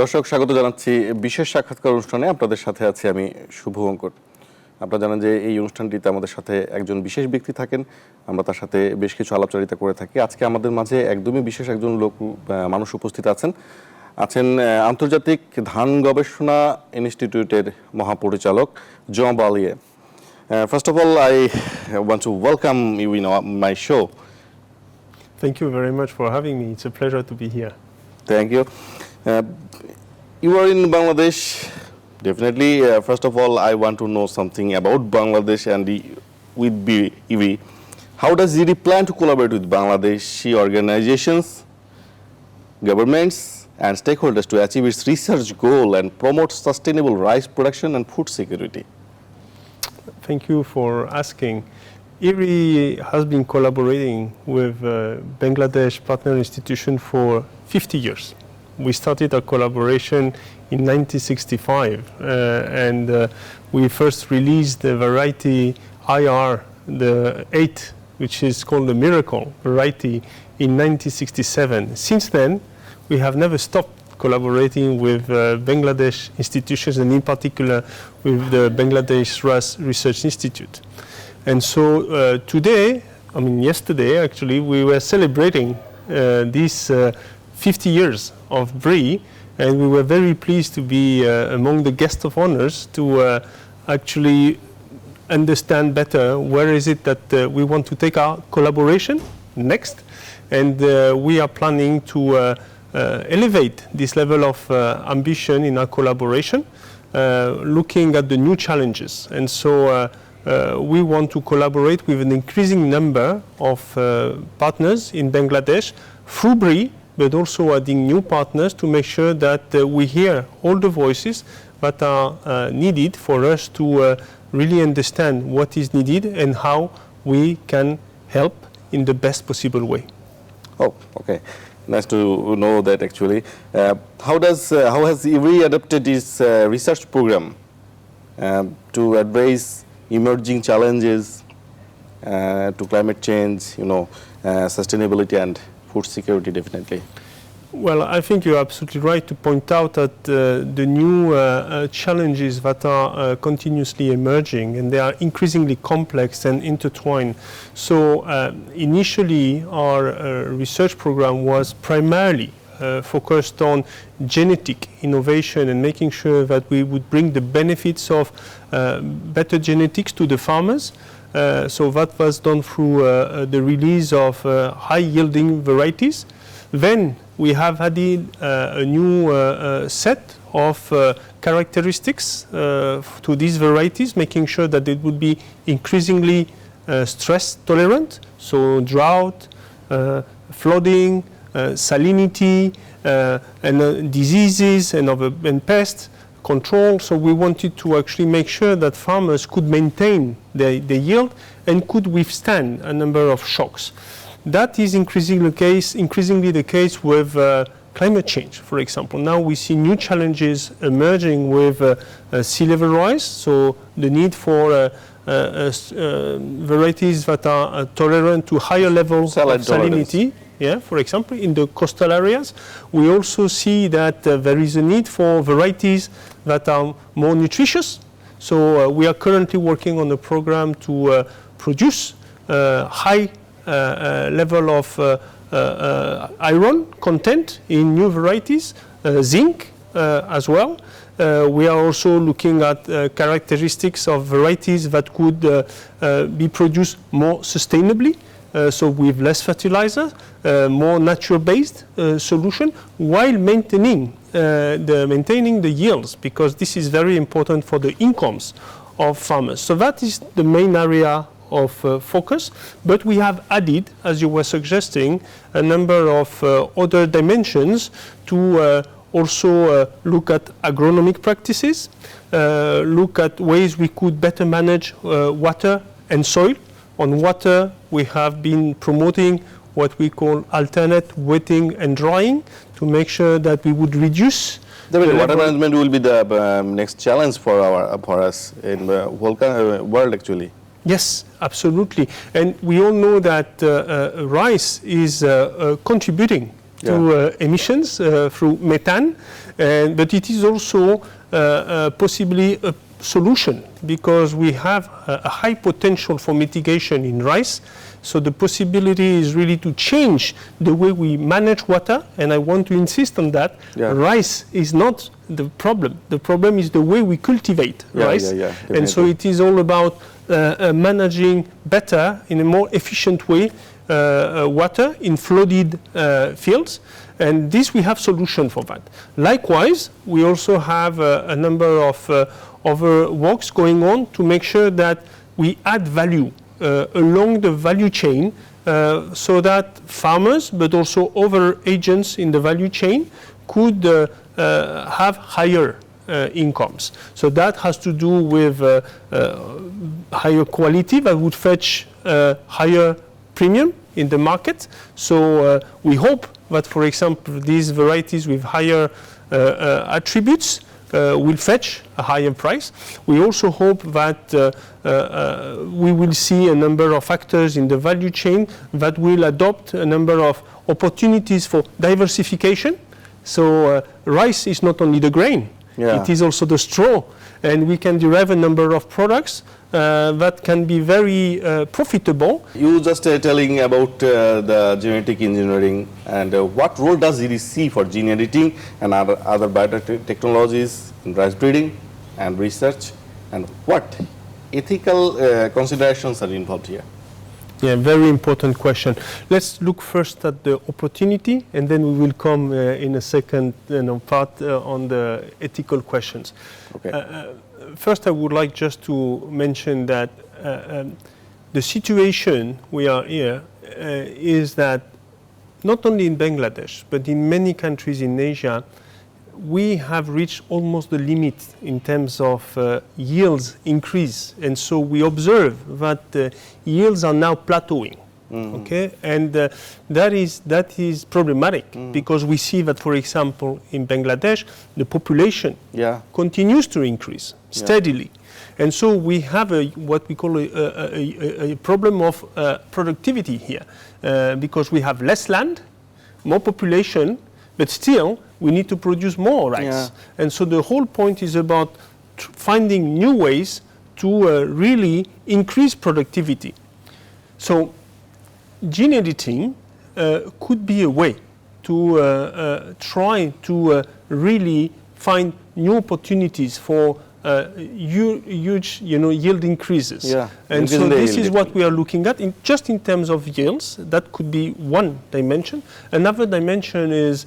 দর্শক স্বাগত জানাচ্ছি বিশেষ সাক্ষাৎকার অনুষ্ঠানে। আপনাদের সাথে আছি আমি শুভঙ্কর। আপনারা জানেন যে এই অনুষ্ঠানটিতে আমাদের সাথে একজন বিশেষ ব্যক্তি থাকেন, আমরা তার সাথে বেশ কিছু আলাপচারিতা করে থাকি। আজকে আমাদের মাঝে একদমই বিশেষ একজন মানুষ উপস্থিত আছেন আন্তর্জাতিক ধান গবেষণা ইনস্টিটিউটের মহাপরিচালক জন বালিয়ে। First of all, I want to welcome you in my show. Thank you very much for having me. It's a pleasure to be here. Thank you. You are in Bangladesh. Definitely, first of all, I want to know something about Bangladesh and with BEV. How does EV plan to collaborate with Bangladeshi organizations, governments, and stakeholders to achieve its research goal and promote sustainable rice production and food security? Thank you for asking. IRI has been collaborating with Bangladesh Partner Institution for 50 years. We started our collaboration in 1965 and we first released the variety IR, the 8, which is called the Miracle variety, in 1967. Since then, we have never stopped collaborating with Bangladesh institutions and in particular with the Bangladesh Rice Research Institute. And so yesterday actually, we were celebrating these 50 years of BRI, and we were very pleased to be among the guests of honors to actually understand better where is it that we want to take our collaboration next. And we are planning to elevate this level of ambition in our collaboration, looking at the new challenges. And so we want to collaborate with an increasing number of partners in Bangladesh through BRI, but also adding new partners to make sure that we hear all the voices that are needed for us to really understand what is needed and how we can help in the best possible way. Oh, okay. Nice to know that actually. How has IRI adapted its research program to address emerging challenges to climate change, sustainability and food security definitely? Well, I think you're absolutely right to point out that the new challenges that are continuously emerging, and they are increasingly complex and intertwined. So initially our research program was primarily focused on genetic innovation and making sure that we would bring the benefits of better genetics to the farmers. So that was done through the release of high-yielding varieties. Then we have added a new set of characteristics to these varieties, making sure that it would be increasingly stress tolerant, so drought, flooding, salinity, and diseases and pest control. So we wanted to actually make sure that farmers could maintain the yield and could withstand a number of shocks. That is increasingly the case with climate change, for example. Now we see new challenges emerging with sea level rise, so the need for varieties that are tolerant to higher levels of salinity. Yeah, for example, in the coastal areas. We also see that there is a need for varieties that are more nutritious. So we are currently working on a program to produce high level of iron content in new varieties, zinc as well. We are also looking at characteristics of varieties that could be produced more sustainably, so with less fertilizer, more natural-based solution, while maintaining the yields, because this is very important for the incomes of farmers. So that is the main area of focus, but we have added, as you were suggesting, a number of other dimensions to also look at agronomic practices, look at ways we could better manage water and soil. On water, we have been promoting what we call alternate wetting and drying to make sure that we would reduce. Water management will be the next challenge for us in the whole world actually. Yes, absolutely. And we all know that rice is contributing to emissions through methane, but it is also possibly a solution because we have a high potential for mitigation in rice. So the possibility is really to change the way we manage water, and I want to insist on that. Yeah. Rice is not the problem. The problem is the way we cultivate rice. And so it is all about managing better, in a more efficient way, water in flooded fields. And this, we have solution for that. Likewise, we also have a number of other works going on to make sure that we add value along the value chain so that farmers, but also other agents in the value chain could have higher incomes. So that has to do with higher quality that would fetch higher premium in the market. So we hope that, for example, these varieties with higher attributes will fetch a higher price. We also hope that we will see a number of actors in the value chain that will adopt a number of opportunities for diversification. So rice is not only the grain, it is also the straw, and we can derive a number of products that can be very profitable. You just telling about the genetic engineering and what role does it see for gene editing and other biotechnologies in rice breeding and research, and what ethical considerations are involved here? Yeah, very important question. Let's look first at the opportunity, and then we will come in a second part on the ethical questions. Okay. First, I would like just to mention that the situation we are here is that not only in Bangladesh, but in many countries in Asia, we have reached almost the limit in terms of yields increase. And so we observe that yields are now plateauing. Okay, and that is problematic because we see that, for example, in Bangladesh, the population continues to increase steadily. And so we have what we call a problem of productivity here because we have less land, more population, but still we need to produce more rice. And so the whole point is about finding new ways to really increase productivity. So gene editing could be a way to try to really find new opportunities for huge, yield increases. And so this is what we are looking at. Just in terms of yields, that could be one dimension. Another dimension is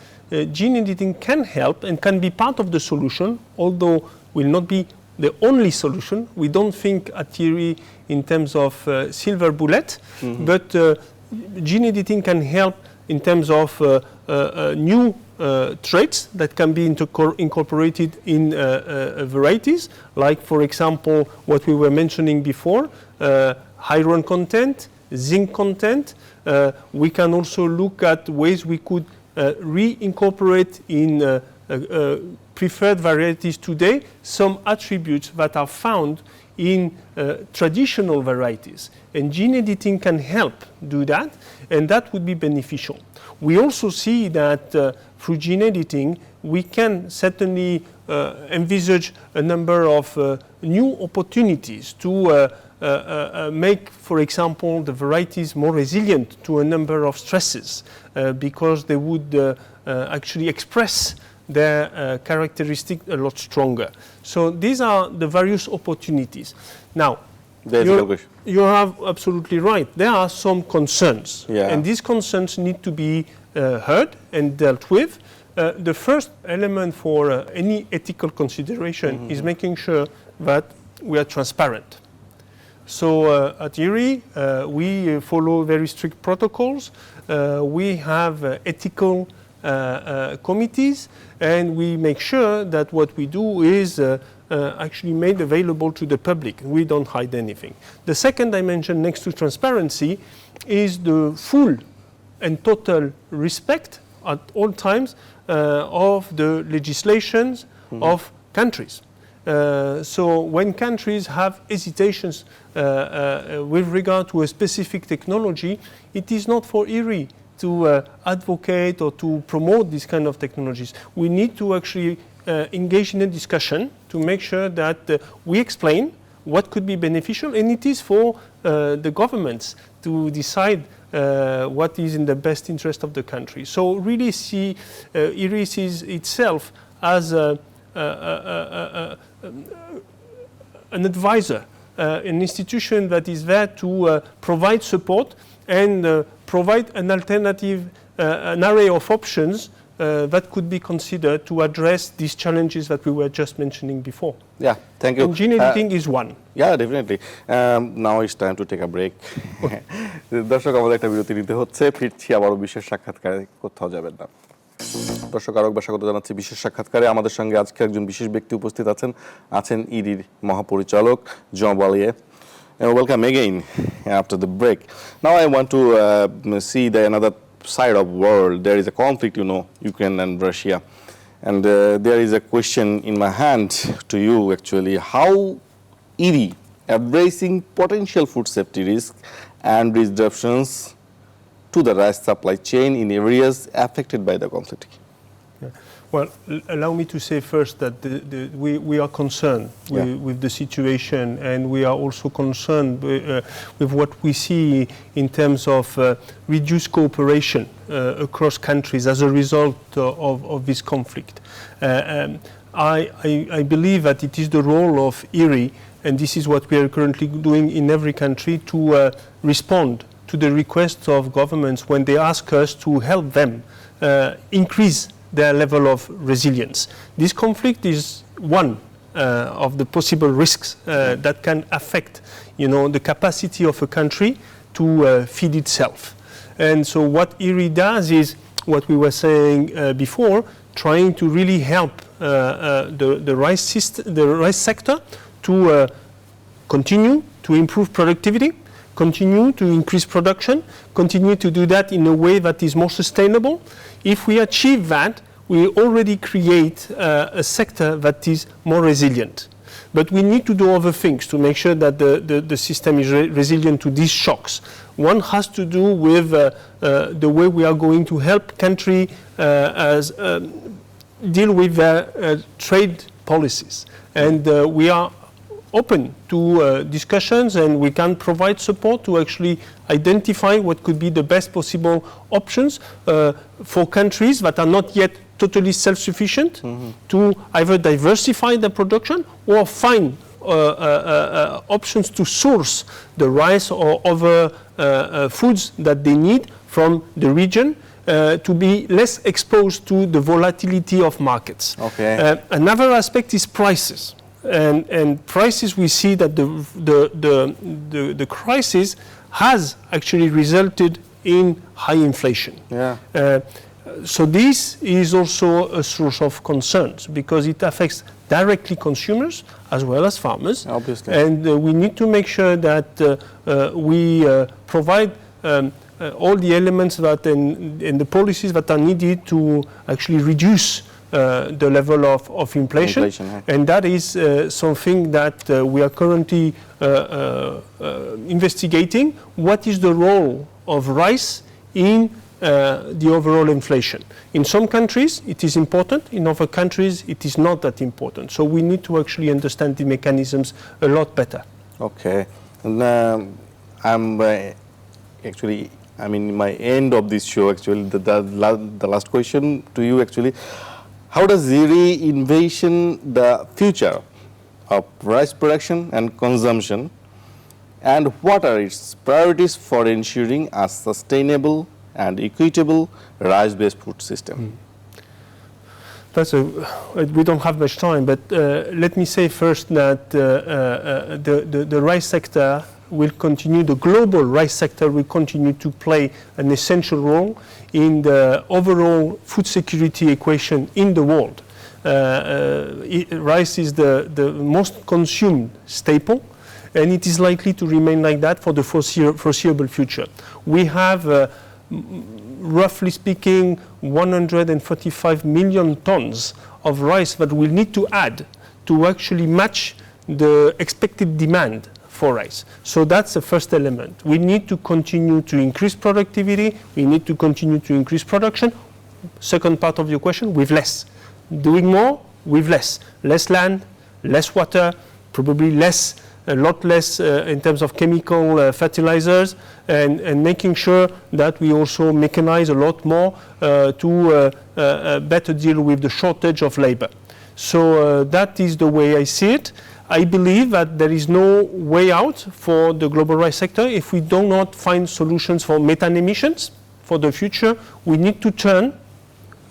gene editing can help and can be part of the solution, although will not be the only solution. We don't think at TIRI in terms of silver bullet, but gene editing can help in terms of new traits that can be incorporated in varieties, like, for example, what we were mentioning before, iron content, zinc content. We can also look at ways we could reincorporate in preferred varieties today some attributes that are found in traditional varieties. And gene editing can help do that, and that would be beneficial. We also see that through gene editing, we can certainly envisage a number of new opportunities to make, for example, the varieties more resilient to a number of stresses because they would actually express their characteristic a lot stronger. So these are the various opportunities. Now, you have absolutely right. There are some concerns, and these concerns need to be heard and dealt with. The first element for any ethical consideration is making sure that we are transparent. So at IRI, we follow very strict protocols. We have ethical committees, and we make sure that what we do is actually made available to the public. We don't hide anything. The second dimension next to transparency is the full and total respect at all times of the legislations of countries. So when countries have hesitations with regard to a specific technology, it is not for IRI to advocate or to promote these kind of technologies. We need to actually engage in a discussion to make sure that we explain what could be beneficial, and it is for the governments to decide what is in the best interest of the country. So really see IRI sees itself as an advisor, an institution that is there to provide support and provide an alternative, an array of options that could be considered to address these challenges that we were just mentioning before. Yeah, thank you. And gene editing is one. Yeah, definitely. Now it's time to take a break. দর্শক আমাদের একটা বিরতি নিতে হচ্ছে, ফিরছি আবারও বিশেষ সাক্ষাৎকারে, কোথাও যাবেন না। দর্শক আরেকবার স্বাগত জানাচ্ছি বিশেষ সাক্ষাৎকারে। আমাদের সঙ্গে আজকে একজন বিশেষ ব্যক্তি উপস্থিত আছেন ইডির মহাপরিচালক জন বালিয়ে। Welcome again after the break. Now I want to see another side of world. There is a conflict, Ukraine and Russia, and there is a question in my hand to you actually. How IRI embracing potential food safety risks and disruptions to the rice supply chain in areas affected by the conflict? Yeah. Well, allow me to say first that we are concerned with the situation, and we are also concerned with what we see in terms of reduced cooperation across countries as a result of this conflict. I believe that it is the role of IRI, and this is what we are currently doing in every country, to respond to the requests of governments when they ask us to help them increase their level of resilience. This conflict is one of the possible risks that can affect, the capacity of a country to feed itself. And so what IRI does is what we were saying before, trying to really help the rice sector to continue to improve productivity, continue to increase production, continue to do that in a way that is more sustainable. If we achieve that, we already create a sector that is more resilient. But we need to do other things to make sure that the system is resilient to these shocks. One has to do with the way we are going to help country deal with their trade policies. And we are open to discussions, and we can provide support to actually identify what could be the best possible options for countries that are not yet totally self-sufficient, to either diversify their production or find options to source the rice or other foods that they need from the region to be less exposed to the volatility of markets. Okay. Another aspect is prices. And prices, we see that the crisis has actually resulted in high inflation. Yeah. So this is also a source of concerns because it affects directly consumers as well as farmers. Obviously. And we need to make sure that we provide all the elements that and the policies that are needed to actually reduce the level of inflation. And that is something that we are currently investigating. What is the role of rice in the overall inflation? In some countries it is important, in other countries it is not that important. So we need to actually understand the mechanisms a lot better. Okay. And I'm in my end of this show actually. The last question to you actually. How does IRI envision the future of rice production and consumption, and what are its priorities for ensuring a sustainable and equitable rice-based food system? We don't have much time, but let me say first that the rice sector will continue, the global rice sector will continue to play an essential role in the overall food security equation in the world. Rice is the most consumed staple, and it is likely to remain like that for the foreseeable future. We have, roughly speaking, 145 million tons of rice that we'll need to add to actually match the expected demand for rice. So that's the first element. We need to continue to increase productivity. We need to continue to increase production. Second part of your question, with less. Doing more with less. Less land, less water, probably less, a lot less in terms of chemical fertilizers, and making sure that we also mechanize a lot more to better deal with the shortage of labor. So that is the way I see it. I believe that there is no way out for the global rice sector if we do not find solutions for methane emissions for the future. We need to turn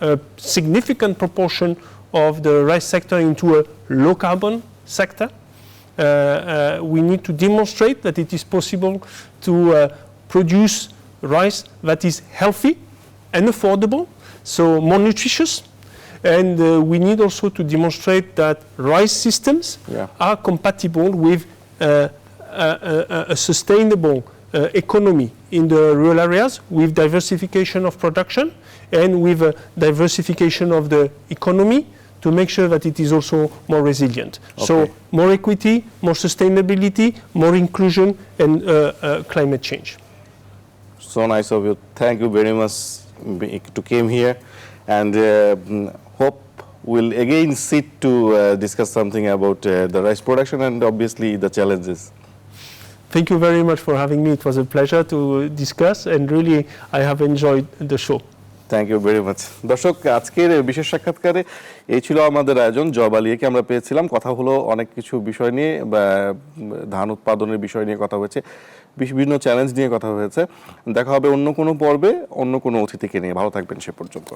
a significant proportion of the rice sector into a low carbon sector. We need to demonstrate that it is possible to produce rice that is healthy and affordable, so more nutritious. And we need also to demonstrate that rice systems are compatible with a sustainable economy in the rural areas, with diversification of production and with a diversification of the economy to make sure that it is also more resilient. Okay. So more equity, more sustainability, more inclusion, and climate change. So nice of you. Thank you very much to came here, and hope we'll again sit to discuss something about the rice production and obviously the challenges. Thank you very much for having me. It was a pleasure to discuss, and really I have enjoyed the show. Thank you very much. দর্শক, আজকের বিশেষ সাক্ষাৎকারে এই ছিল আমাদের আয়োজন। Job আলিয়াকে আমরা পেয়েছিলাম, কথা হলো অনেক কিছু বিষয় নিয়ে, ধান উৎপাদনের বিষয় নিয়ে কথা হয়েছে, বিভিন্ন চ্যালেঞ্জ নিয়ে কথা হয়েছে। দেখা হবে অন্য কোনো পর্বে অন্য কোনো অতিথিকে নিয়ে। ভালো থাকবেন সে পর্যন্ত।